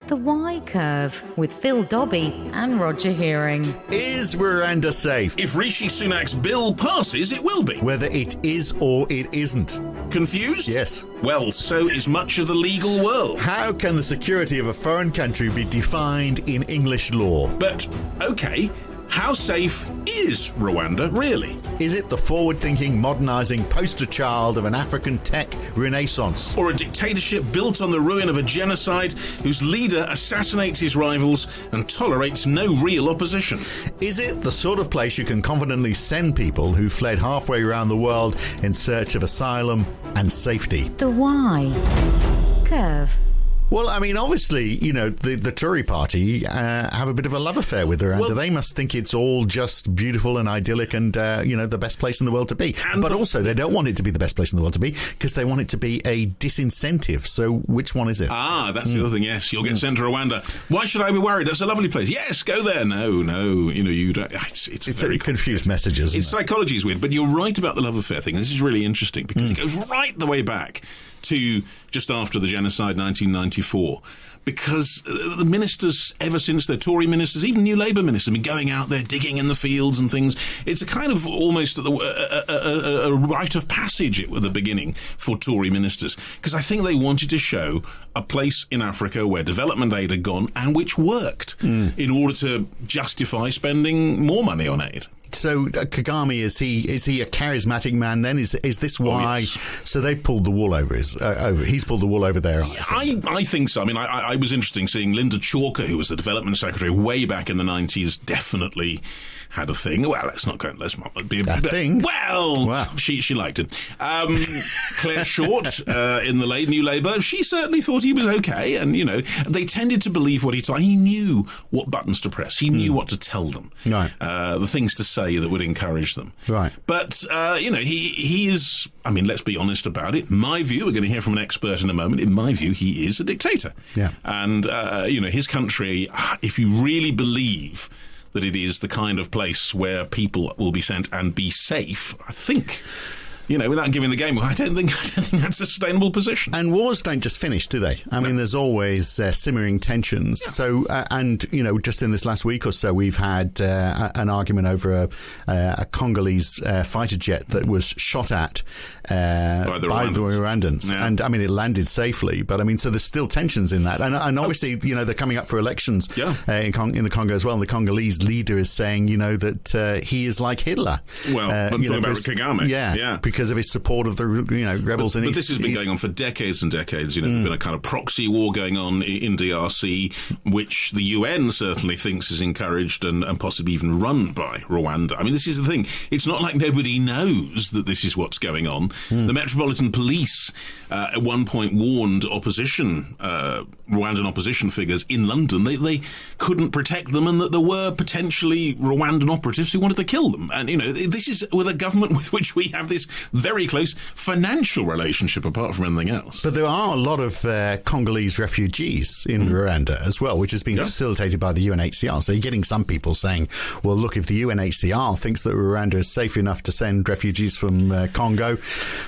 The Y Curve with Phil Dobby and Roger Hearing. Is Rwanda safe? If Rishi Sunak's bill passes, it will be. Whether it is or it isn't. Confused? Yes. Well, so is much of the legal world. How can the security of a foreign country be defined in English law? But, okay, how safe is Rwanda, really? Is it the forward-thinking, modernising poster child of an African tech renaissance? Or a dictatorship built on the ruin of a genocide whose leader assassinates his rivals and tolerates no real opposition? Is it the sort of place you can confidently send people who fled halfway around the world in search of asylum and safety? The Y Curve. Well, I mean, obviously, you know, the Tory party have a bit of a love affair with Rwanda. Well, they must think it's all just beautiful and idyllic and, you know, the best place in the world to be. But also, they don't want it to be the best place in the world to be because they want it to be a disincentive. So which one is it? Ah, that's the other thing, yes. You'll get sent to Rwanda. Why should I be worried? That's a lovely place. Yes, go there. No, you know, you don't. It's very confused messages. It's psychology is weird, but you're right about the love affair thing. This is really interesting because it goes right the way back to just after the genocide, 1994, because the ministers, ever since they're Tory ministers, even New Labour ministers, have been going out there digging in the fields and things. It's a kind of almost a rite of passage at the beginning for Tory ministers, because I think they wanted to show a place in Africa where development aid had gone and which worked in order to justify spending more money on aid. So Kagame, is he a charismatic man then? Is this why? Yes. So they've pulled the wool over he's pulled the wool over their eyes. I think so. I mean, I was interesting seeing Linda Chalker, who was the development secretary way back in the 90s, definitely had a thing. Well, let's not be a thing. Well, wow. she liked it. Claire Short in the New Labour, she certainly thought he was okay, and you know they tended to believe what he told. He knew what buttons to press. He knew what to tell them. Right. The things to say that would encourage them. Right. But you know, he is. I mean, let's be honest about it. In my view, we're going to hear from an expert in a moment. In my view, he is a dictator. Yeah. And you know, his country, if you really believe that it is the kind of place where people will be sent and be safe, I think, you know, without giving the game away, I don't think that's a sustainable position. And wars don't just finish, do they? I mean, there's always simmering tensions. Yeah. So, and, you know, just in this last week or so, we've had an argument over a Congolese fighter jet that was shot at by the Rwandans. Yeah. And, I mean, it landed safely. But, I mean, so there's still tensions in that. And obviously, you know, they're coming up for elections in the Congo as well. And the Congolese leader is saying, you know, that he is like Hitler. Well, I'm talking about Kagame. Yeah. Because of his support of the rebels. But this has been going on for decades and decades. You know, there's been a kind of proxy war going on in DRC, which the UN certainly thinks is encouraged and possibly even run by Rwanda. I mean, this is the thing. It's not like nobody knows that this is what's going on. The Metropolitan Police at one point warned Rwandan opposition figures in London they couldn't protect them and that there were potentially Rwandan operatives who wanted to kill them. And, you know, this is with a government with which we have this very close financial relationship apart from anything else. But there are a lot of Congolese refugees in Rwanda as well, which has been facilitated by the UNHCR. So you're getting some people saying, well, look, if the UNHCR thinks that Rwanda is safe enough to send refugees from Congo,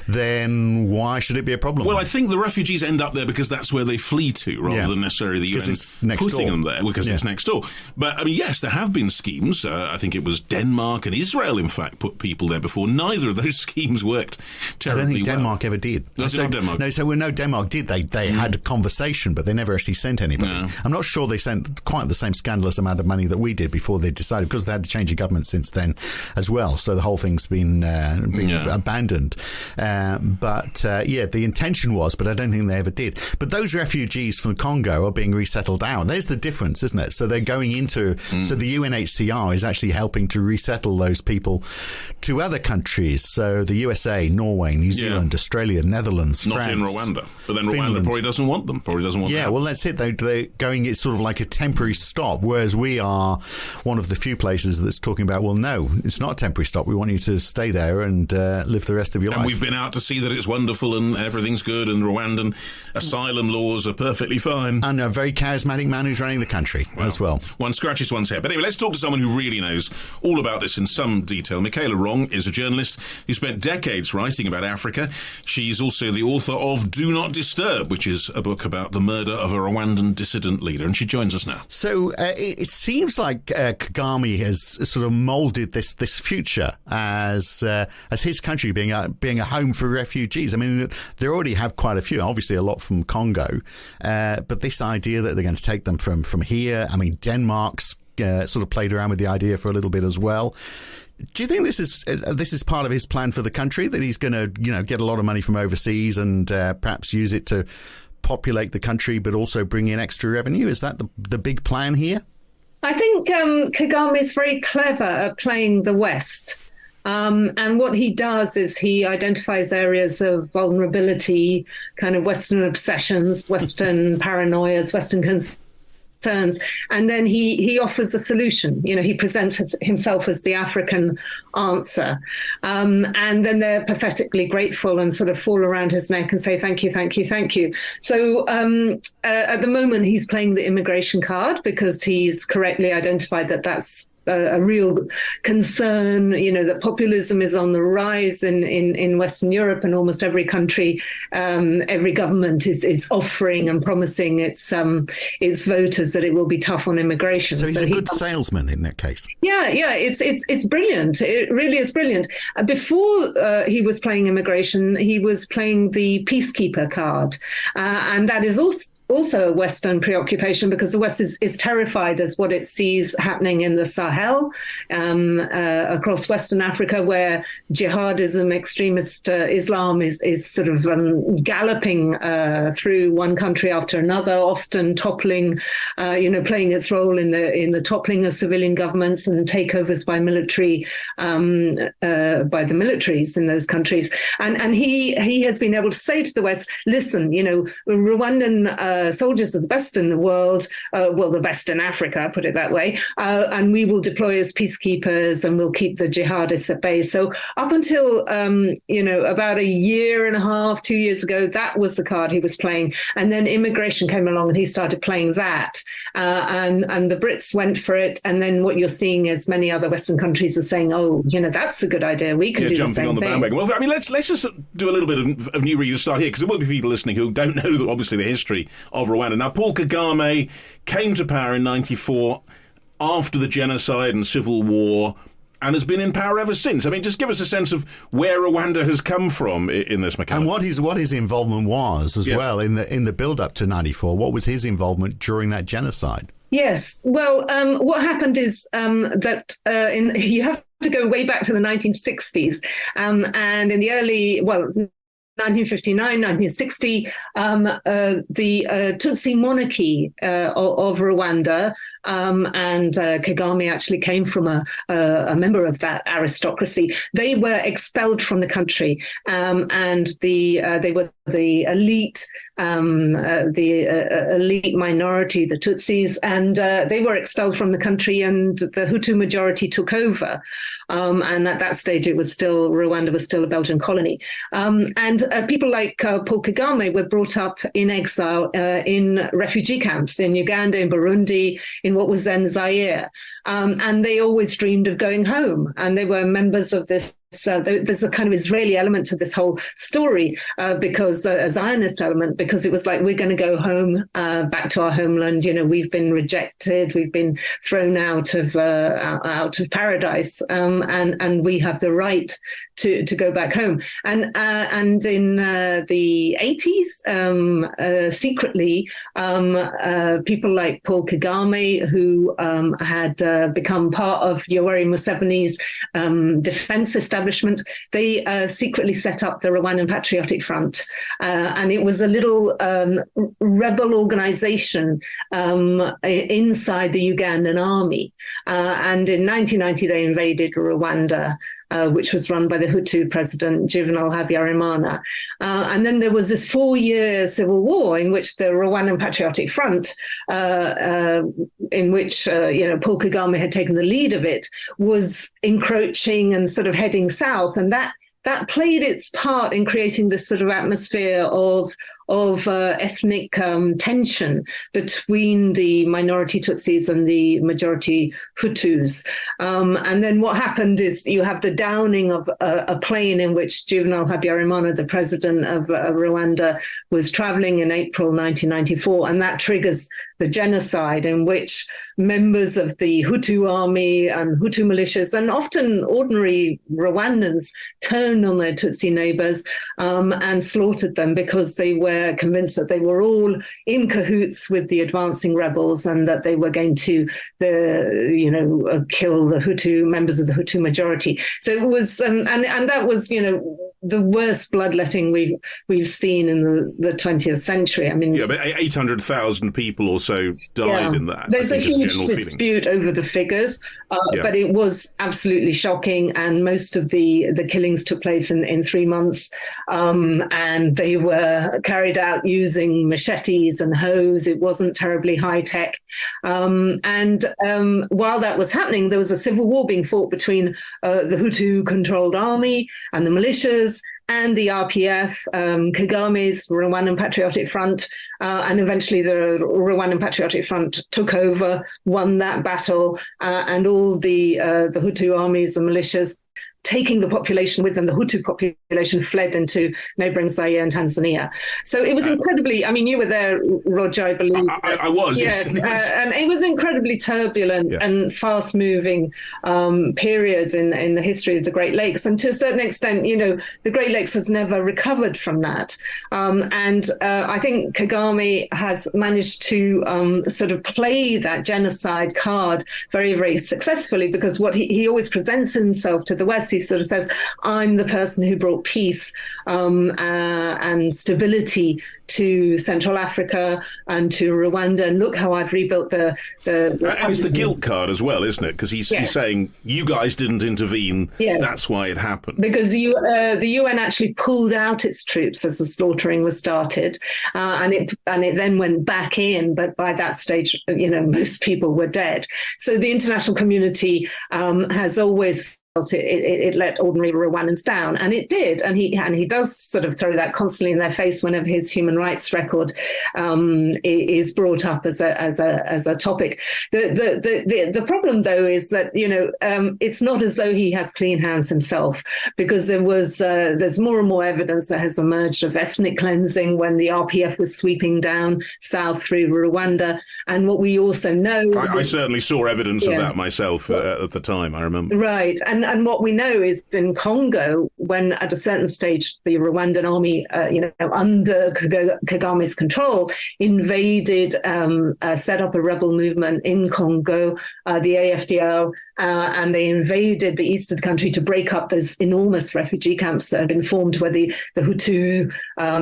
then why should it be a problem? Well, I think the refugees end up there because that's where they flee to, rather than necessarily the UN putting them there, because it's next door. But, I mean, yes, there have been schemes. I think it was Denmark and Israel, in fact, put people there before. Neither of those schemes worked terribly well. I don't think Denmark ever did. Denmark. No, Denmark did. They had a conversation, but they never actually sent anybody. No. I'm not sure they sent quite the same scandalous amount of money that we did before they decided, because they had to change the government since then as well. So the whole thing's been abandoned. The intention was, but I don't think they ever did. But those refugees from Congo are being resettled out. There's the difference, isn't it? So they're going into... So the UNHCR is actually helping to resettle those people to other countries. So the USA, Norway, New Zealand, Australia, Netherlands, France. Not in Rwanda. But then Rwanda probably doesn't want them. Well, that's it. They're going, it's sort of like a temporary stop, whereas we are one of the few places that's talking about, well, no, it's not a temporary stop. We want you to stay there and live the rest of your life. And we've been out to see that it's wonderful and everything's good, and Rwandan asylum laws are perfectly fine. And a very charismatic man who's running the country as well. One scratches one's head. But anyway, let's talk to someone who really knows all about this in some detail. Michela Wrong is a journalist who spent decades decades writing about Africa. She's also the author of Do Not Disturb, which is a book about the murder of a Rwandan dissident leader, and she joins us now. So it seems like Kagame has sort of moulded this future as his country being a home for refugees. I mean, they already have quite a few, obviously a lot from Congo, but this idea that they're going to take them from here. I mean, Denmark's sort of played around with the idea for a little bit as well. Do you think this is part of his plan for the country, that he's going to get a lot of money from overseas and perhaps use it to populate the country, but also bring in extra revenue? Is that the big plan here? I think Kagame is very clever at playing the West. And what he does is he identifies areas of vulnerability, kind of Western obsessions, Western paranoias, Western concerns, and then he offers a solution. He presents himself as the African answer. And then they're pathetically grateful and sort of fall around his neck and say, thank you, thank you, thank you. So at the moment, he's playing the immigration card because he's correctly identified that that's a real concern, that populism is on the rise in Western Europe, and almost every country, every government is offering and promising its voters that it will be tough on immigration. So he's a good salesman in that case. Yeah, it's brilliant. It really is brilliant. Before he was playing immigration, he was playing the peacekeeper card, and that is also a Western preoccupation, because the West is terrified as what it sees happening in the Sahel, across Western Africa, where jihadism, extremist Islam is sort of galloping through one country after another, often toppling, playing its role in the toppling of civilian governments and takeovers by the militaries in those countries. And he has been able to say to the West, listen, Rwandan soldiers are the best in the world, the best in Africa, put it that way, and we will deploy as peacekeepers and we'll keep the jihadists at bay. So up until, about a year and a half, 2 years ago, that was the card he was playing. And then immigration came along and he started playing that. And the Brits went for it. And then what you're seeing is many other Western countries are saying, that's a good idea. We can do the same thing. Jumping on the bandwagon. Well, I mean, let's just do a little bit of new readers start here, because there will be people listening who don't know, obviously, the history of Rwanda. Now, Paul Kagame came to power in 94 after the genocide and civil war, and has been in power ever since. I mean, just give us a sense of where Rwanda has come from in this, Michela. And what his involvement was as well in the build-up to 94. What was his involvement during that genocide? Yes. Well, what happened is that you have to go way back to the 1960s. And in the early, 1959, 1960, the Tutsi monarchy of Rwanda, and Kagame actually came from a member of that aristocracy. They were expelled from the country, and they were the elite. The elite minority, the Tutsis, and they were expelled from the country, and the Hutu majority took over. And at that stage, Rwanda was still a Belgian colony. And people like Paul Kagame were brought up in exile in refugee camps in Uganda, in Burundi, in what was then Zaire. And they always dreamed of going home. And they were members of this. So there's a kind of Israeli element to this whole story, because a Zionist element, because it was like, we're going to go home, back to our homeland. We've been rejected, we've been thrown out of paradise, and we have the right to go back home. And in the 80s, secretly, people like Paul Kagame, who had become part of Yoweri Museveni's defense establishment, they secretly set up the Rwandan Patriotic Front. And it was a little rebel organization inside the Ugandan army. And in 1990, they invaded Rwanda, which was run by the Hutu president, Juvenal Habyarimana. And then there was this 4-year civil war in which the Rwandan Patriotic Front, in which Paul Kagame had taken the lead of it, was encroaching and sort of heading south. And that that played its part in creating this sort of atmosphere of ethnic tension between the minority Tutsis and the majority Hutus. And then what happened is you have the downing of a plane in which Juvenal Habyarimana, the president of Rwanda, was traveling in April 1994, and that triggers the genocide in which members of the Hutu army and Hutu militias, and often ordinary Rwandans, turned on their Tutsi neighbors and slaughtered them because they were convinced that they were all in cahoots with the advancing rebels and that they were going to, kill the Hutu members of the Hutu majority. So it was, and that was, the worst bloodletting we've seen in the 20th century. I mean, yeah, but 800,000 people or so died in that. There's a huge dispute over the figures, but it was absolutely shocking, and most of the killings took place in 3 months, and they were carried out using machetes and hoes. It wasn't terribly high tech, and while that was happening, there was a civil war being fought between the Hutu-controlled army and the militias and the RPF, Kagame's Rwandan Patriotic Front, and eventually the Rwandan Patriotic Front took over, won that battle, and all the Hutu armies and militias, taking the population with them, the Hutu population fled into neighbouring Zaire and Tanzania. So it was incredibly, I mean, you were there, Roger, I believe. I was, yes. And it was incredibly turbulent and fast-moving period in the history of the Great Lakes. And to a certain extent, the Great Lakes has never recovered from that. And I think Kagame has managed to sort of play that genocide card very, very successfully, because what he always presents himself to the West, he sort of says, I'm the person who brought peace and stability to Central Africa and to Rwanda, and look how I've rebuilt the and it's the guilt card as well, isn't it? Because he's saying, you guys didn't intervene, that's why it happened. Because the UN actually pulled out its troops as the slaughtering was started, and it then went back in, but by that stage, most people were dead. So the international community has always it let ordinary Rwandans down, and it did, and he does sort of throw that constantly in their face whenever his human rights record is brought up as a topic. The problem, though, is that it's not as though he has clean hands himself, because there's more and more evidence that has emerged of ethnic cleansing when the RPF was sweeping down south through Rwanda, and what we also know, I certainly saw evidence of that myself at the time. I remember, right, and what we know is in Congo, when at a certain stage the Rwandan army, under Kagame's control, invaded, set up a rebel movement in Congo, the AFDL, and they invaded the east of the country to break up those enormous refugee camps that had been formed where the Hutu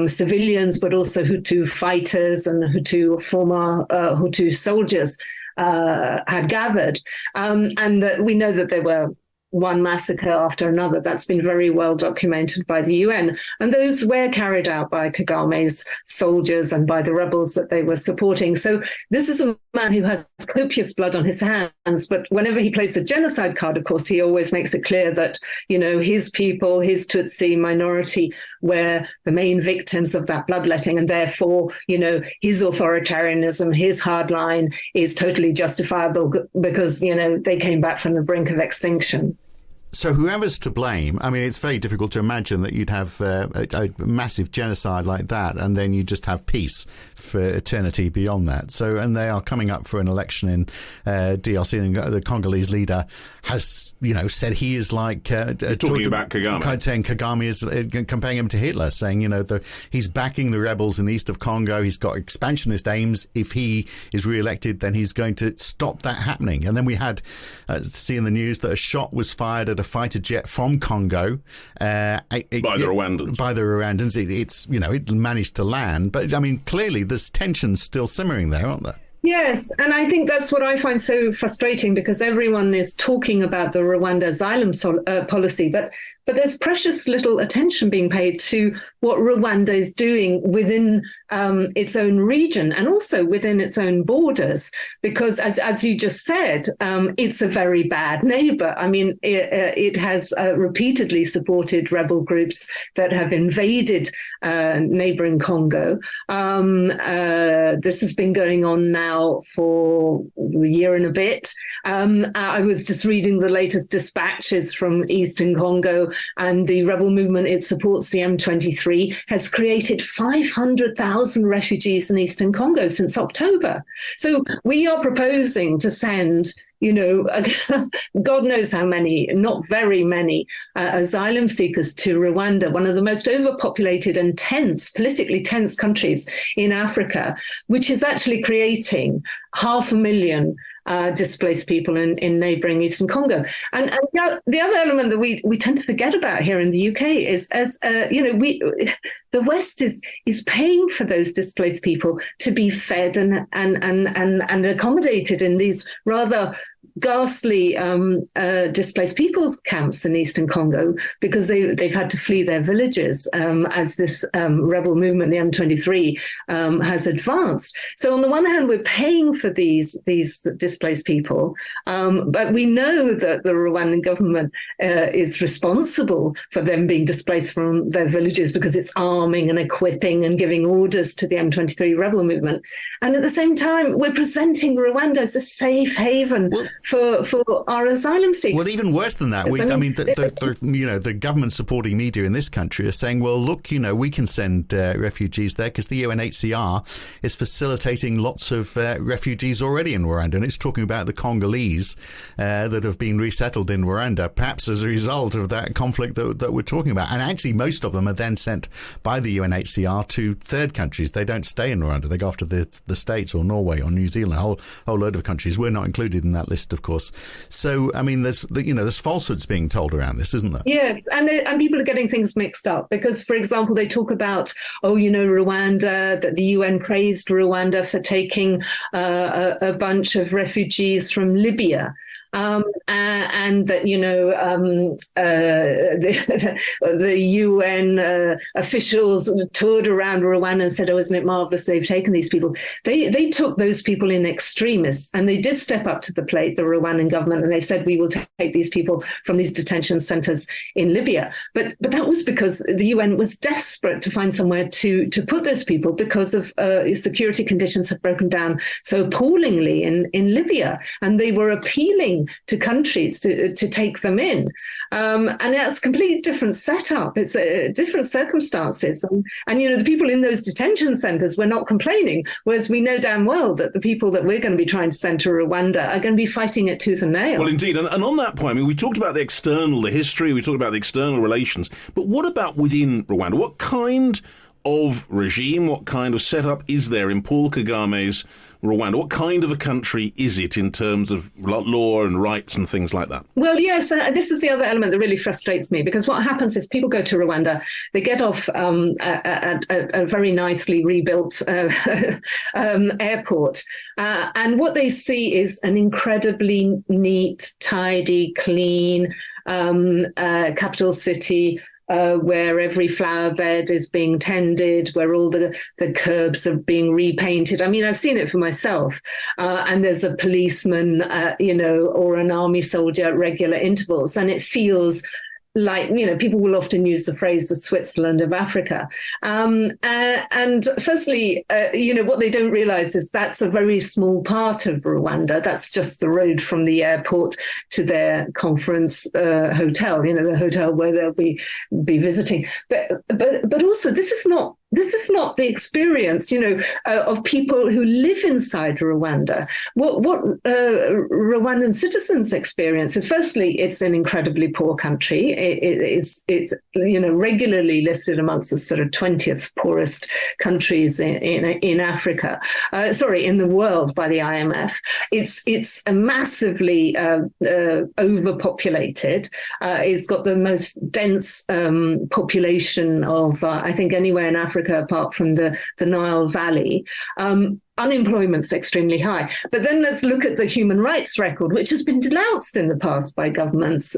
civilians, but also Hutu fighters and Hutu former Hutu soldiers had gathered. And that we know that there were one massacre after another. That's been very well documented by the UN. And those were carried out by Kagame's soldiers and by the rebels that they were supporting. So this is a man who has copious blood on his hands. But whenever he plays the genocide card, of course, he always makes it clear that, his people, his Tutsi minority, were the main victims of that bloodletting. And therefore, his authoritarianism, his hard line is totally justifiable because, they came back from the brink of extinction. So whoever's to blame, I mean, it's very difficult to imagine that you'd have a massive genocide like that and then you just have peace for eternity beyond that. So, and they are coming up for an election in DRC, and the Congolese leader has, said he is like... talking about Kagame. Saying Kagame is comparing him to Hitler, saying, he's backing the rebels in the east of Congo. He's got expansionist aims. If he is re-elected, then he's going to stop that happening. And then we had see in the news that a shot was fired at a fighter jet from Congo by the Rwandans. By the Rwandans, it managed to land, but I mean, clearly there's tensions still simmering there, aren't there? Yes, and I think that's what I find so frustrating, because everyone is talking about the Rwanda asylum policy, but but there's precious little attention being paid to what Rwanda is doing within its own region and also within its own borders, because as you just said, it's a very bad neighbor. I mean, it has repeatedly supported rebel groups that have invaded neighboring Congo. This has been going on now for a year and a bit. I was just reading the latest dispatches from Eastern Congo, and the rebel movement it supports, the M23, has created 500,000 refugees in Eastern Congo since October. So we are proposing to send, God knows how many, not very many asylum seekers to Rwanda, one of the most overpopulated and politically tense countries in Africa, which is actually creating 500,000 displaced people in neighbouring Eastern Congo. And the other element that we tend to forget about here in the UK is, the West is paying for those displaced people to be fed and accommodated in these rather ghastly displaced people's camps in Eastern Congo, because they've had to flee their villages as this rebel movement, the M23, has advanced. So on the one hand, we're paying for these displaced people, but we know that the Rwandan government is responsible for them being displaced from their villages because it's arming and equipping and giving orders to the M23 rebel movement. And at the same time, we're presenting Rwanda as a safe haven for our asylum seekers. Well, even worse than that, the government supporting media in this country are saying, well, look, we can send refugees there because the UNHCR is facilitating lots of refugees already in Rwanda, and it's talking about the Congolese that have been resettled in Rwanda, perhaps as a result of that conflict that we're talking about. And actually, most of them are then sent by the UNHCR to third countries. They don't stay in Rwanda. They go off to the States or Norway or New Zealand, a whole load of countries. We're not included in that list, of course. So, I mean, there's falsehoods being told around this, isn't there? Yes, and people are getting things mixed up because, for example, they talk about, Rwanda, that the UN praised Rwanda for taking a bunch of refugees from Libya. And that, the UN officials toured around Rwanda and said, oh, isn't it marvelous they've taken these people? They took those people in extremis, and they did step up to the plate, the Rwandan government, and they said, we will take these people from these detention centers in Libya. But that was because the UN was desperate to find somewhere to put those people because of security conditions had broken down so appallingly in Libya, and they were appealing to countries to take them in. And that's a completely different setup. It's different circumstances. And the people in those detention centers were not complaining, whereas we know damn well that the people that we're going to be trying to send to Rwanda are going to be fighting it tooth and nail. Well, indeed. And on that point, I mean, we talked about the history, we talked about the external relations, but what about within Rwanda? What kind of regime, what kind of setup is there in Paul Kagame's Rwanda? What kind of a country is it in terms of law and rights and things like that? Well, yes, this is the other element that really frustrates me, because what happens is people go to Rwanda, they get off at a very nicely rebuilt airport, and what they see is an incredibly neat, tidy, clean capital city, where every flower bed is being tended, where all the curbs are being repainted. I mean, I've seen it for myself. And there's a policeman, or an army soldier at regular intervals. And it feels like, people will often use the phrase the Switzerland of Africa. And firstly, what they don't realize is that's a very small part of Rwanda. That's just the road from the airport to their conference hotel, the hotel where they'll be visiting. But also, this is not the experience, of people who live inside Rwanda. What Rwandan citizens experience is, firstly, it's an incredibly poor country. It's regularly listed amongst the sort of 20th poorest countries in Africa. In the world by the IMF. It's massively overpopulated. It's got the most dense population of I think anywhere in Africa apart from the Nile Valley. unemployment's extremely high. But then let's look at the human rights record, which has been denounced in the past by governments,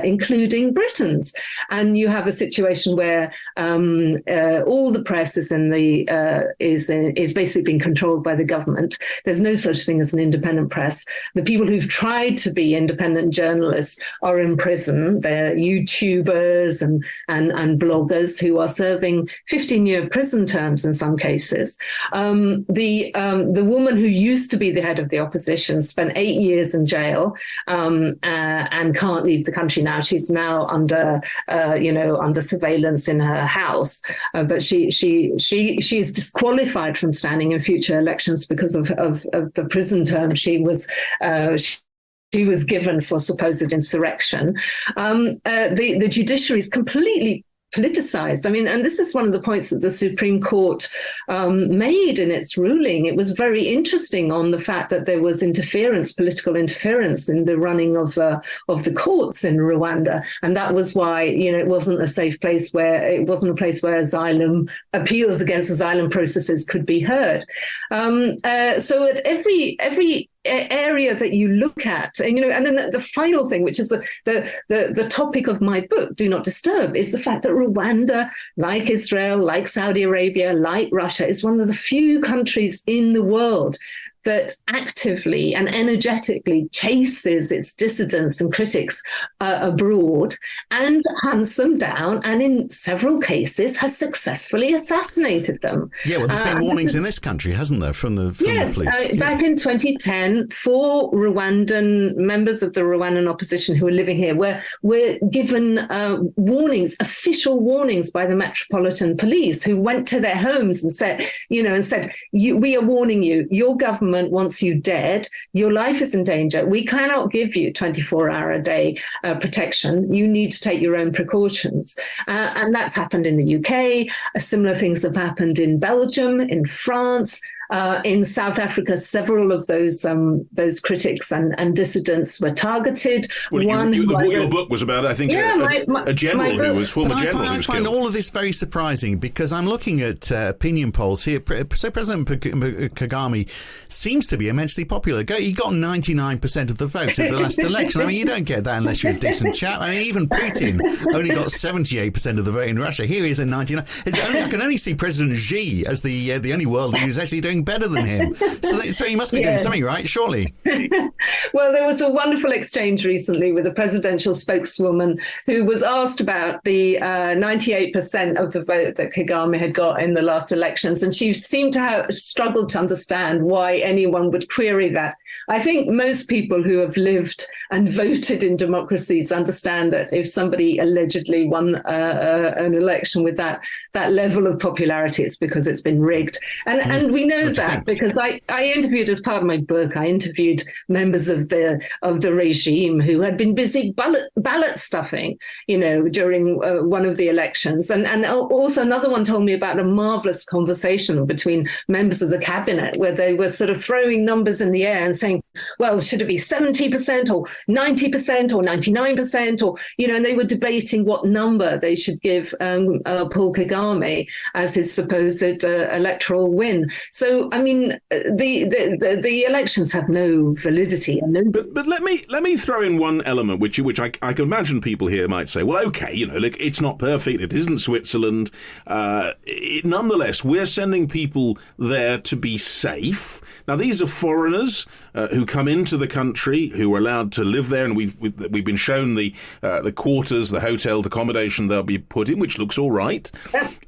including Britain's. And you have a situation where all the press is is basically being controlled by the government. There's no such thing as an independent press. The people who've tried to be independent journalists are in prison. They're YouTubers and bloggers who are serving 15-year prison terms in some cases. The woman who used to be the head of the opposition spent 8 years in jail and can't leave the country now. She's now under surveillance in her house, but she is disqualified from standing in future elections because of the prison term she was given for supposed insurrection. The judiciary is completely politicized. I mean, and this is one of the points that the Supreme Court made in its ruling. It was very interesting on the fact that there was political interference in the running of the courts in Rwanda, and that was why it wasn't a safe place where appeals against asylum processes could be heard. So at every area that you look at, and then the final thing, which is the topic of my book, Do Not Disturb, is the fact that Rwanda, like Israel, like Saudi Arabia, like Russia, is one of the few countries in the world that actively and energetically chases its dissidents and critics abroad and hunts them down, and in several cases has successfully assassinated them. Yeah, well, there's been warnings in this country, hasn't there, from the police? Back in 2010, 4 Rwandan members of the Rwandan opposition who were living here were given warnings, official warnings by the Metropolitan Police, who went to their homes and said, we are warning you, your government wants you dead, your life is in danger, we cannot give you 24-hour-a-day protection, you need to take your own precautions. And that's happened in the UK. Similar things have happened in Belgium, in France, in South Africa. Several of those critics and dissidents were targeted. Well, your book was about, I think, a general who was former general. I find all of this very surprising, because I'm looking at opinion polls here. So President Kagame seems to be immensely popular. He got 99% of the vote at the last election. I mean, you don't get that unless you're a decent chap. I mean, even Putin only got 78% of the vote in Russia. Here he is at 99. I can only see President Xi as the only world who's actually doing better than him. So he must be doing something right, surely. Well, there was a wonderful exchange recently with a presidential spokeswoman who was asked about the 98% of the vote that Kagame had got in the last elections, and she seemed to have struggled to understand why anyone would query that. I think most people who have lived and voted in democracies understand that if somebody allegedly won an election with that level of popularity, it's because it's been rigged. And we know that because I interviewed, as part of my book, I interviewed members of the regime who had been busy ballot stuffing, during one of the elections. And also another one told me about a marvelous conversation between members of the cabinet where they were sort of throwing numbers in the air and saying, well, should it be 70% or 90% or 99% or, and they were debating what number they should give Paul Kagame as his supposed electoral win. So, I mean, the elections have no validity. But let me throw in one element which I can imagine people here might say, well, okay, look, it's not perfect, it isn't Switzerland. Nonetheless, we're sending people there to be safe. Now, these are foreigners who come into the country, who are allowed to live there, and we've been shown the quarters, the hotel, the accommodation they'll be put in, which looks all right.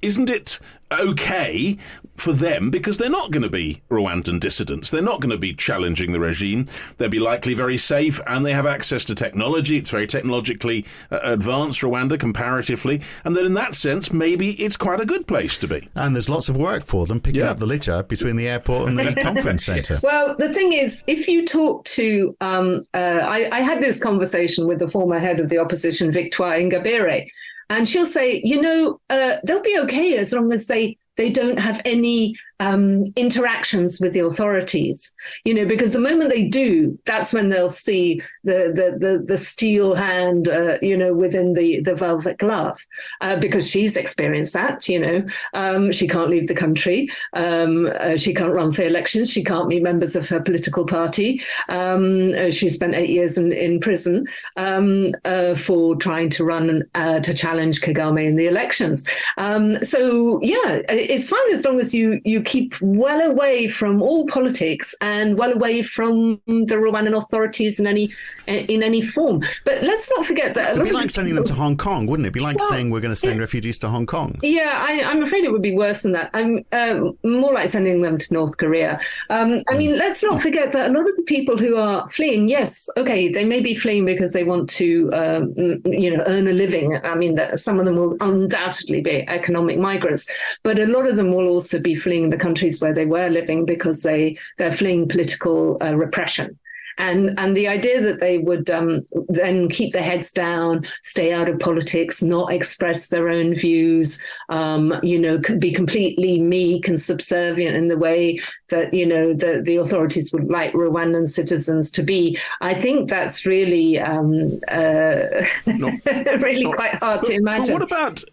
Isn't it okay for them, because they're not going to be Rwandan dissidents, they're not going to be challenging the regime, they'll be likely very safe, and they have access to technology, it's very technologically advanced, Rwanda, comparatively, and then in that sense, maybe it's quite a good place to be. And there's lots of work for them picking up the litter between the airport and the conference centre. Well, the thing is, if you talk to, I had this conversation with the former head of the opposition, Victoire Ingabire, and she'll say, they'll be okay as long as they they don't have any interactions with the authorities, because the moment they do, that's when they'll see the steel hand, within the velvet glove, because she's experienced that. She can't leave the country, she can't run for elections, she can't meet members of her political party. She spent 8 years in prison for trying to run to challenge Kagame in the elections. So yeah, it's fine as long as you keep well away from all politics and well away from the Rwandan authorities in any form. But let's not forget that it'd be like sending them to Hong Kong, wouldn't it? It'd be like saying we're going to send refugees to Hong Kong. Yeah, I'm afraid it would be worse than that. I'm more like sending them to North Korea. I mean, let's not forget that a lot of the people who are fleeing, yes, okay, they may be fleeing because they want to, earn a living. I mean, some of them will undoubtedly be economic migrants, but a lot of them will also be fleeing the countries where they were living because they're fleeing political repression. And the idea that they would then keep their heads down, stay out of politics, not express their own views, be completely meek and subservient in the way that, the authorities would like Rwandan citizens to be, I think that's really, quite hard to imagine. But what about,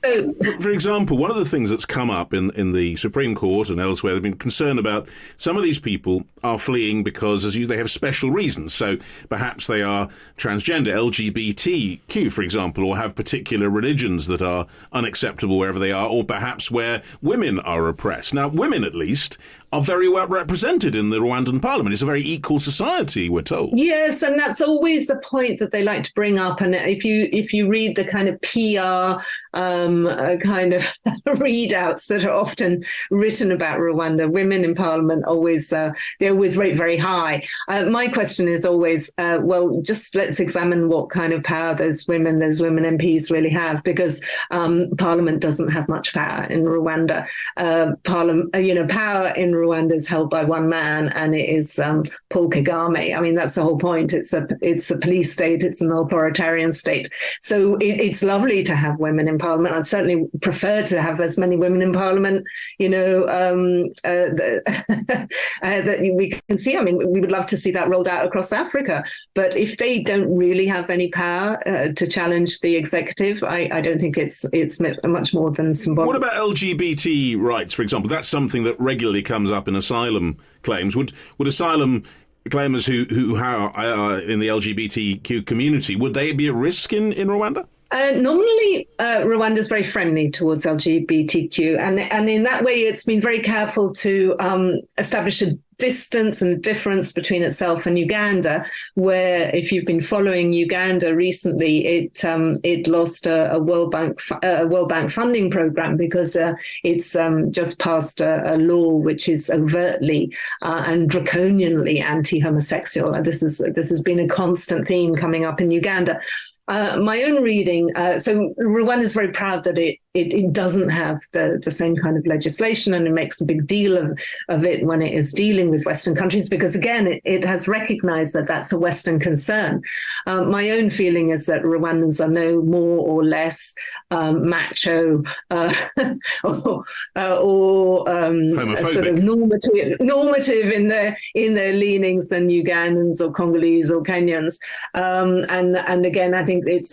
for example, one of the things that's come up in the Supreme Court and elsewhere, they've been concerned about some of these people are fleeing because they have special reasons. So perhaps they are transgender, LGBTQ, for example, or have particular religions that are unacceptable wherever they are, or perhaps where women are oppressed. Now, women, at least, are very well represented in the Rwandan parliament. It's a very equal society, we're told. Yes, and that's always the point that they like to bring up. And if you read the kind of PR kind of readouts that are often written about Rwanda, women in parliament they always rate very high. My question is always, just let's examine what kind of power those women MPs really have, because parliament doesn't have much power in Rwanda. Power in Rwanda is held by one man, and it is Paul Kagame. I mean, that's the whole point. It's a police state. It's an authoritarian state. So it's lovely to have women in parliament. I'd certainly prefer to have as many women in parliament, that we can see. I mean, we would love to see that rolled out across Africa. But if they don't really have any power to challenge the executive, I don't think it's much more than symbolic. What about LGBT rights, for example? That's something that regularly comes up in asylum claims. Would asylum claimers who are in the LGBTQ community, would they be at risk in Rwanda? Normally, Rwanda is very friendly towards LGBTQ, and in that way, it's been very careful to establish a distance and difference between itself and Uganda, where if you've been following Uganda recently, it lost a World Bank funding program because it's just passed a law which is overtly and draconianly anti-homosexual. This has been a constant theme coming up in Uganda. My own reading, so Rwanda is very proud that it doesn't have the same kind of legislation, and it makes a big deal of it when it is dealing with Western countries, because, again, it has recognized that that's a Western concern. My own feeling is that Rwandans are no more or less macho or sort of normative in their leanings than Ugandans or Congolese or Kenyans. And again, I think it's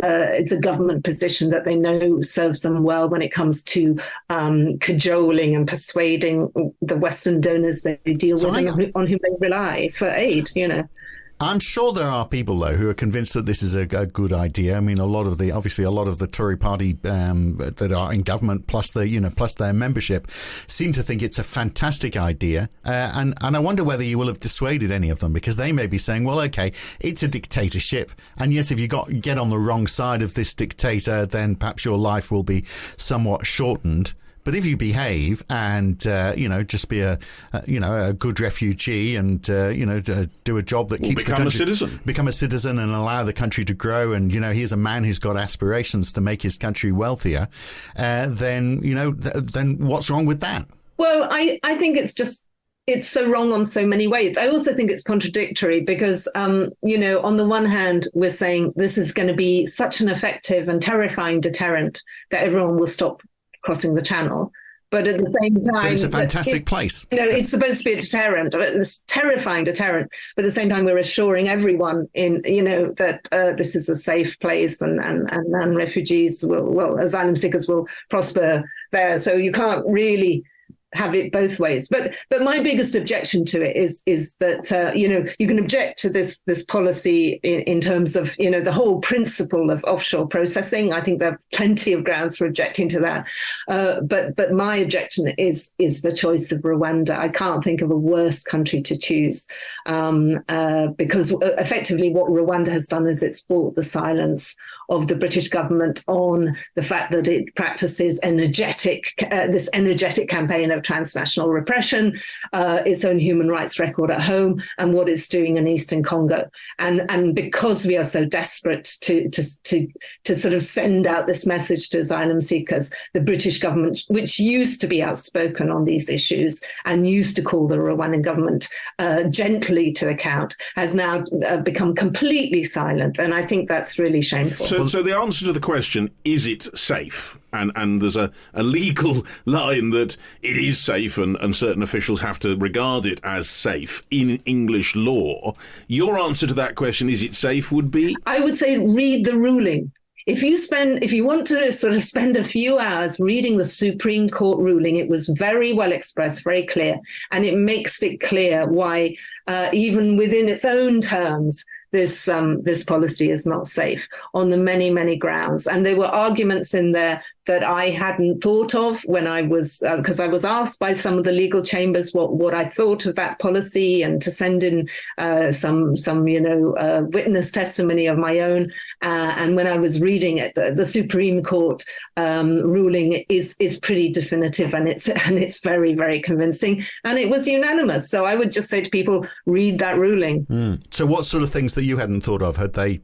a government position that they know serves them well when it comes to cajoling and persuading the Western donors they deal with and on whom they rely for aid, I'm sure there are people, though, who are convinced that this is a good idea. I mean, a lot of the Tory party that are in government, plus their membership, seem to think it's a fantastic idea. And I wonder whether you will have dissuaded any of them, because they may be saying, well, OK, it's a dictatorship. And yes, if you get on the wrong side of this dictator, then perhaps your life will be somewhat shortened. But if you behave and, just be a good refugee and, do a job that keeps the country... Become a citizen and allow the country to grow. And, here's a man who's got aspirations to make his country wealthier. Then what's wrong with that? Well, I think it's so wrong on so many ways. I also think it's contradictory because, on the one hand, we're saying this is going to be such an effective and terrifying deterrent that everyone will stop crossing the channel. But at the same time, but it's a fantastic place. It's supposed to be a deterrent, a terrifying deterrent. But at the same time, we're assuring everyone that this is a safe place, and refugees asylum seekers will prosper there. So you can't really have it both ways. But my biggest objection to it is that you can object to this policy in terms of the whole principle of offshore processing. I think there are plenty of grounds for objecting to that. But my objection is the choice of Rwanda. I can't think of a worse country to choose, because effectively what Rwanda has done is it's bought the silence of the British government on the fact that it practices this energetic campaign of transnational repression, its own human rights record at home, and what it's doing in Eastern Congo. And because we are so desperate to sort of send out this message to asylum seekers, the British government, which used to be outspoken on these issues and used to call the Rwandan government gently to account, has now become completely silent. And I think that's really shameful. So the answer to the question, is it safe? And there's a legal line that it is safe and certain officials have to regard it as safe in English law. Your answer to that question, is it safe, would be? I would say read the ruling. If you want to sort of spend a few hours reading the Supreme Court ruling, it was very well expressed, very clear, and it makes it clear why, even within its own terms, this policy is not safe on the many, many grounds. And there were arguments in there that I hadn't thought of when I was, because I was asked by some of the legal chambers what I thought of that policy, and to send in some witness testimony of my own. And when I was reading it, the Supreme Court ruling is pretty definitive, and it's very, very convincing, and it was unanimous. So I would just say to people, read that ruling. So what sort of things that you hadn't thought of had they?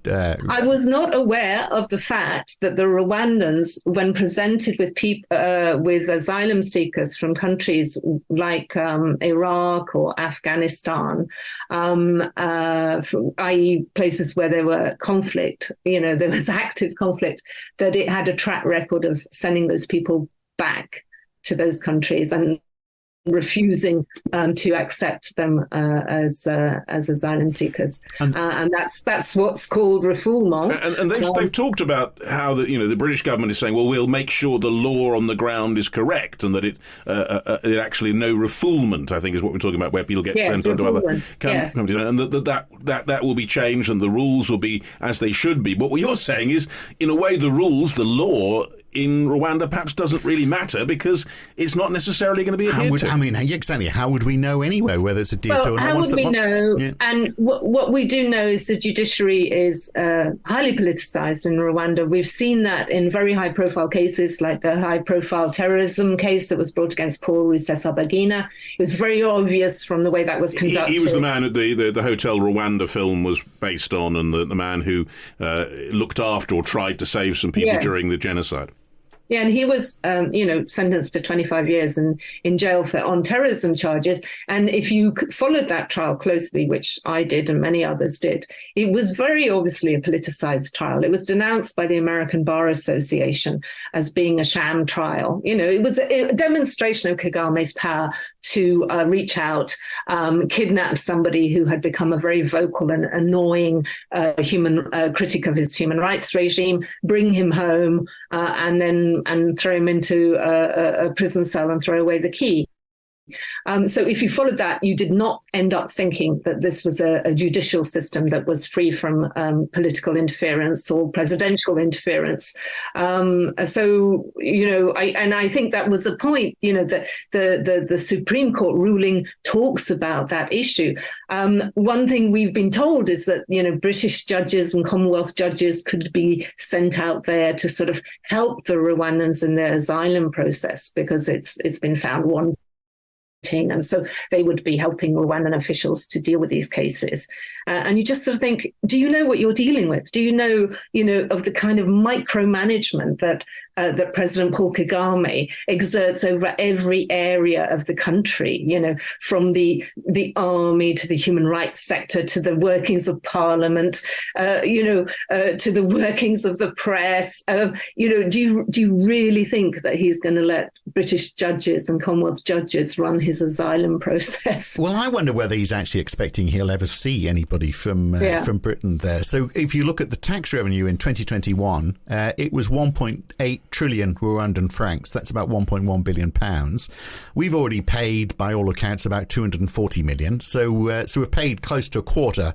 I was not aware of the fact that the Rwandans, when presented with asylum seekers from countries like Iraq or Afghanistan, i.e. places where there were conflict, there was active conflict, that it had a track record of sending those people back to those countries and refusing to accept them as asylum seekers, and that's what's called refoulement. And they've talked about how the British government is saying, well, we'll make sure the law on the ground is correct, and that it actually no refoulement, I think, is what we're talking about, where people get sent onto other countries, and that will be changed, and the rules will be as they should be. But what you're saying is, in a way, the law in Rwanda perhaps doesn't really matter, because it's not necessarily going to be adhered to. I mean, exactly. How would we know anyway whether it's adhered to or not? How would we know? Yeah. And what we do know is the judiciary is highly politicized in Rwanda. We've seen that in very high-profile cases, like the high-profile terrorism case that was brought against Paul Rusesabagina. It was very obvious from the way that was conducted. He was the man at the Hotel Rwanda film was based on, and the man who looked after or tried to save some people during the genocide. Yeah, and he was, sentenced to 25 years in jail on terrorism charges. And if you followed that trial closely, which I did and many others did, it was very obviously a politicized trial. It was denounced by the American Bar Association as being a sham trial. It was a demonstration of Kagame's power to reach out, kidnap somebody who had become a very vocal and annoying critic of his human rights regime, bring him home, and throw him into a prison cell and throw away the key. So if you followed that, you did not end up thinking that this was a judicial system that was free from political interference or presidential interference. I think that was the point, that the Supreme Court ruling talks about that issue. One thing we've been told is that, British judges and Commonwealth judges could be sent out there to sort of help the Rwandans in their asylum process, because it's been found wanting. And so they would be helping Rwandan officials to deal with these cases. And you just sort of think, do you know what you're dealing with? Do you know of the kind of micromanagement that President Paul Kagame exerts over every area of the country, from the army to the human rights sector to the workings of parliament, to the workings of the press. Do you really think that he's going to let British judges and Commonwealth judges run his asylum process? Well, I wonder whether he's actually expecting he'll ever see anybody from Britain there. So if you look at the tax revenue in 2021, it was 1.8 trillion Rwandan francs. That's about 1.1 billion pounds. We've already paid, by all accounts, about 240 million. So we've paid close to a quarter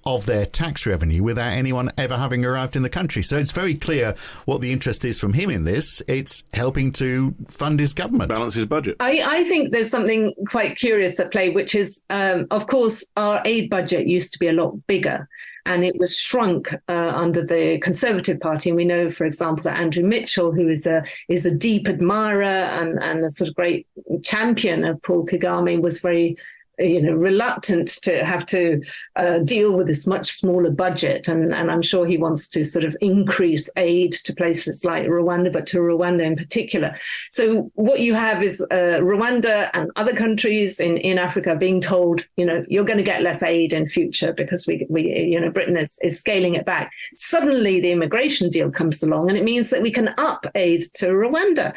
of their tax revenue without anyone ever having arrived in the country. So it's very clear what the interest is from him in this. It's helping to fund his government. Balance his budget. I think there's something quite curious at play, which is, of course, our aid budget used to be a lot bigger. And it was shrunk under the Conservative Party. And we know, for example, that Andrew Mitchell, who is a deep admirer and a sort of great champion of Paul Kagame, was very reluctant to have to deal with this much smaller budget. And I'm sure he wants to sort of increase aid to places like Rwanda, but to Rwanda in particular. So what you have is Rwanda and other countries in Africa being told, you're going to get less aid in future because we Britain is scaling it back. Suddenly the immigration deal comes along and it means that we can up aid to Rwanda.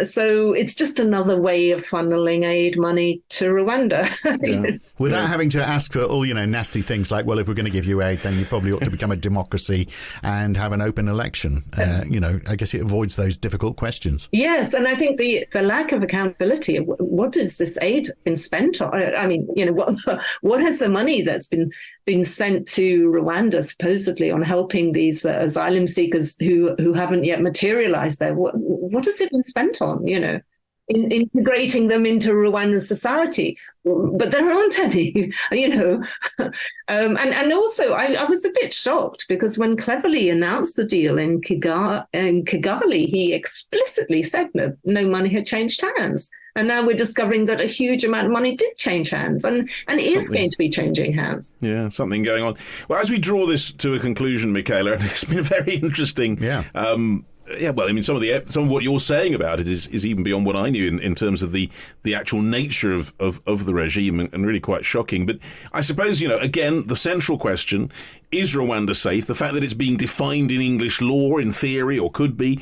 So it's just another way of funneling aid money to Rwanda. Without having to ask for all, nasty things like, well, if we're going to give you aid, then you probably ought to become a democracy and have an open election. I guess it avoids those difficult questions. Yes, and I think the lack of accountability, what has this aid been spent on? I mean, what has the money that's been sent to Rwanda supposedly on helping these asylum seekers who haven't yet materialized there? What has it been spent on, in integrating them into Rwandan society? But there aren't any, and also I was a bit shocked because when Cleverly announced the deal in Kigali, he explicitly said no money had changed hands. And now we're discovering that a huge amount of money did change hands and is going to be changing hands. Yeah, something going on. Well, as we draw this to a conclusion, Michela, it's been very interesting. Some of what you're saying about it is even beyond what I knew in terms of the actual nature of the regime and really quite shocking. But I suppose, again, the central question, is Rwanda safe? The fact that it's being defined in English law, in theory, or could be,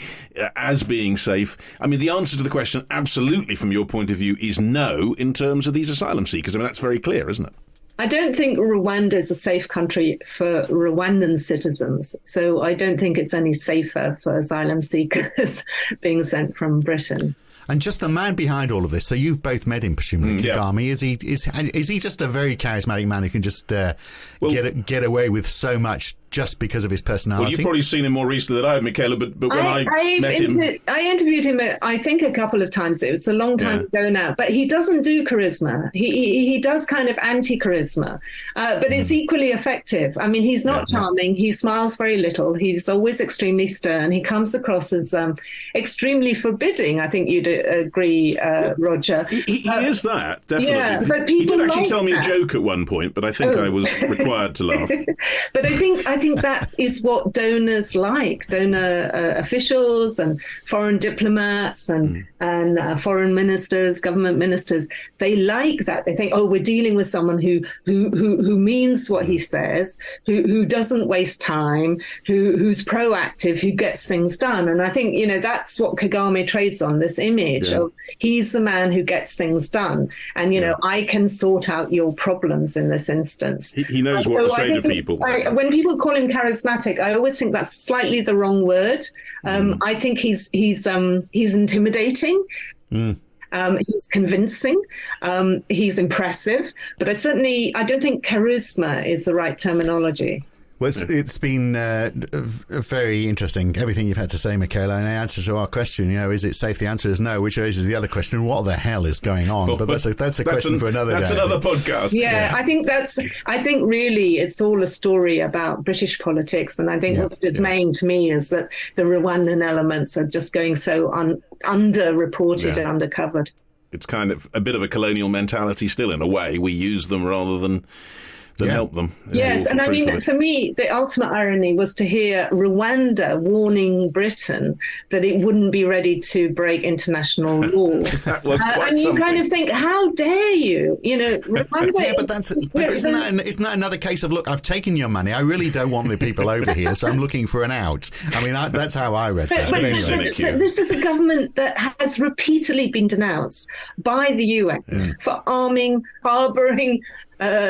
as being safe. I mean, the answer to the question, absolutely, from your point of view, is no in terms of these asylum seekers. I mean, that's very clear, isn't it? I don't think Rwanda is a safe country for Rwandan citizens. So I don't think it's any safer for asylum seekers being sent from Britain. And just the man behind all of this. So you've both met him, presumably, Kagame. Yeah. Is he just a very charismatic man who can just get away with so much just because of his personality? Well, you've probably seen him more recently than I have, Michela, but when I met him... I interviewed him, I think, a couple of times. It was a long time ago now. But he doesn't do charisma. He does kind of anti-charisma. But it's equally effective. I mean, he's not charming. He smiles very little. He's always extremely stern. He comes across as extremely forbidding. I think you'd agree, Roger. He is that, definitely. Yeah, but people he did actually like tell me that. a joke at one point, but I think I was required to laugh. But I think that is what donors like. Donor officials and foreign diplomats and foreign ministers, government ministers, they like that. They think, we're dealing with someone who means what he says, who doesn't waste time, who's proactive, who gets things done. And I think, that's what Kagame trades on, this image of he's the man who gets things done. And, I can sort out your problems in this instance. He knows what to say to people. When people call him charismatic, I always think that's slightly the wrong word. I think he's intimidating. He's convincing. He's impressive. But I don't think charisma is the right terminology. Well, it's been very interesting, everything you've had to say, Michela. And in answer to our question, is it safe? The answer is no, which raises the other question, what the hell is going on? But that's a question for another day. That's another podcast. Yeah, I think really it's all a story about British politics. And I think what's dismaying to me is that the Rwandan elements are just going so underreported and undercovered. It's kind of a bit of a colonial mentality still, in a way. We use them rather than than help them. Yes, and I mean, for me, the ultimate irony was to hear Rwanda warning Britain that it wouldn't be ready to break international law. That was quite and you something. kind of think, how dare you? You know, Rwanda. Yeah, but isn't that another case of, look, I've taken your money. I really don't want the people over here, so I'm looking for an out. I mean, that's how I read that. But Anyway. this is a government that has repeatedly been denounced by the UN for arming, harbouring,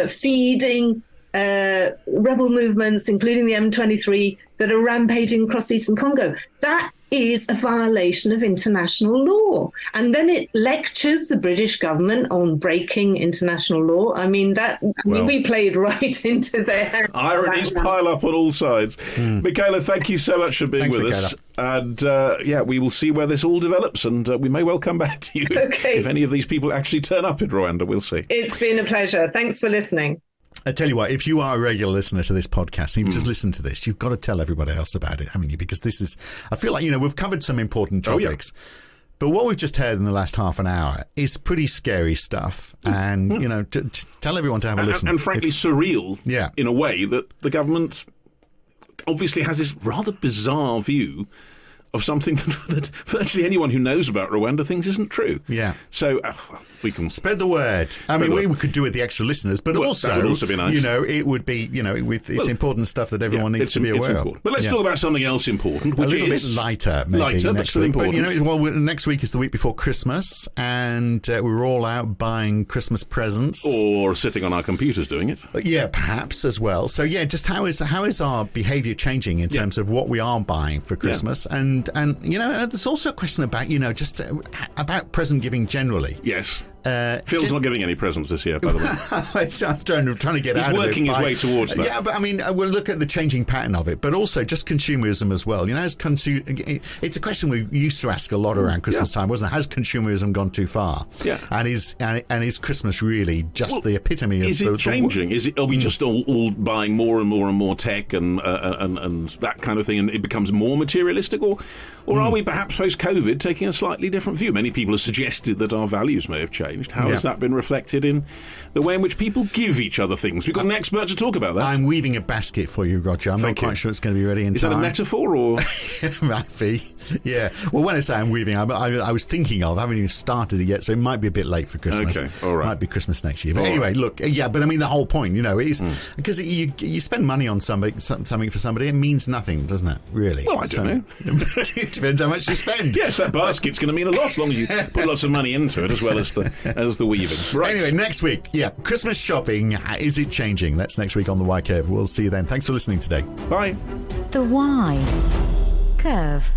feeding rebel movements, including the M23, that are rampaging across eastern Congo. That is a violation of international law. And then it lectures the British government on breaking international law. I mean, we played right into their ironies pile up on all sides. Michela, thank you so much for being with us. And we will see where this all develops, and we may well come back to you if any of these people actually turn up in Rwanda. We'll see. It's been a pleasure. Thanks for listening. I tell you what, if you are a regular listener to this podcast and you've just listened to this, you've got to tell everybody else about it, haven't you? Because this is, I feel like, we've covered some important topics. But what we've just heard in the last half an hour is pretty scary stuff. And, tell everyone to have a listen. And frankly, surreal in a way that the government obviously has this rather bizarre view of something that virtually anyone who knows about Rwanda thinks isn't true. Yeah. So we can spread the word. I mean, we could do with the extra listeners, but also, that would also be nice. It would be, it's important stuff that everyone needs to be aware of. But let's talk about something else important, which a little bit lighter, maybe next week. But next week is the week before Christmas, and we're all out buying Christmas presents, or sitting on our computers doing it. Yeah, perhaps as well. So just how is our behaviour changing in terms of what we are buying for Christmas and there's also a question about just about present giving generally. Yes. Phil's not giving any presents this year, by the way. I'm trying to get out of it. He's working his way towards that. Yeah, but I mean, we'll look at the changing pattern of it, but also just consumerism as well. It's a question we used to ask a lot around Christmas time, wasn't it? Has consumerism gone too far? Yeah. And is Christmas really just the epitome of... Is it changing? Are we just all buying more and more and more tech and that kind of thing, and it becomes more materialistic? Or are we perhaps post-COVID taking a slightly different view? Many people have suggested that our values may have changed. How has that been reflected in the way in which people give each other things? We've got an expert to talk about that. I'm weaving a basket for you, Roger. I'm not quite sure it's going to be ready in time. Is that a metaphor, or...? It might be, yeah. Well, when I say I'm weaving, I was thinking of, I haven't even started it yet, so it might be a bit late for Christmas. Okay, all right. Might be Christmas next year. But anyway, look, but I mean, the whole point, is because you spend money on something for somebody, it means nothing, doesn't it, really? Well, I don't know. It depends how much you spend. Yes, that basket's going to mean a lot as long as you put lots of money into it, as well as the weaving. Right. Anyway, next week, Christmas shopping, is it changing? That's next week on The Why Curve. We'll see you then. Thanks for listening today. Bye. The Why Curve.